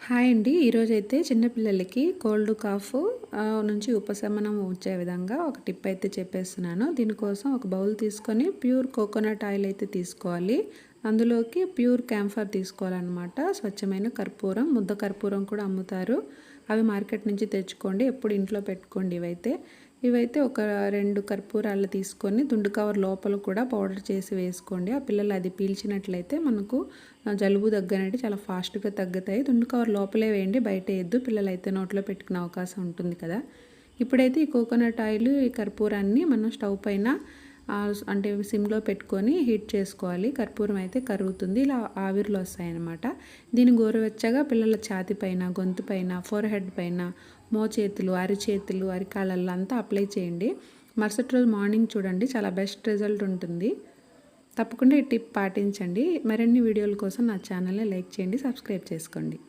Hi అండి. ఈరోజైతే చిన్న పిల్లలకి కోల్డ్ కాఫ్ నుంచి ఉపశమనం వచ్చే విధంగా ఒక టిప్ అయితే చెప్పేస్తున్నాను. దీనికోసం ఒక బౌల్ తీసుకొని ప్యూర్ కోకోనట్ ఆయిల్ అయితే తీసుకోవాలి. అందులోకి ప్యూర్ క్యాంఫర్ తీసుకోవాలన్నమాట. స్వచ్ఛమైన కర్పూరం, ముద్ద కర్పూరం కూడా అమ్ముతారు. అవి మార్కెట్ నుంచి తెచ్చుకోండి. ఎప్పుడు ఇంట్లో పెట్టుకోండి ఇవైతే ఒక 2 కర్పూరాలు తీసుకొని తుండు కవర్ లోపల కూడా పౌడర్ చేసి వేసుకోండి. ఆ పిల్లలు అది పీల్చినట్లయితే మనకు జలుబు దగ్గనేది చాలా ఫాస్ట్‌గా తగ్గుతాయి. తుండు కవర్ లోపలే వేయండి, బయట వేయద్దు. పిల్లలైతే నోట్లో పెట్టుకునే అవకాశం ఉంటుంది కదా! ఇప్పుడైతే ఈ కోకోనట్ ఆయిల్, ఈ కర్పూరాన్ని మనం స్టవ్ పైన అంటే సిమ్‌లో పెట్టుకొని హీట్ చేసుకోవాలి. కర్పూరం అయితే కరుగుతుంది. ఇలా ఆవిర్లు వస్తాయన్నమాట. దీన్ని గోరువెచ్చగా పిల్లల ఛాతీ పైన, గొంతు పైన, ఫోర్‌హెడ్ పైన, మోచేతులు, అరిచేతులు, అరికాళ్ళల్లో అంతా అప్లై చేయండి. మరుసటి రోజు మార్నింగ్ చూడండి, చాలా బెస్ట్ రిజల్ట్ ఉంటుంది. తప్పకుండా ఈ టిప్ పాటించండి. మరిన్ని వీడియోల కోసం నా ఛానల్ని లైక్ చేయండి, సబ్స్క్రైబ్ చేసుకోండి.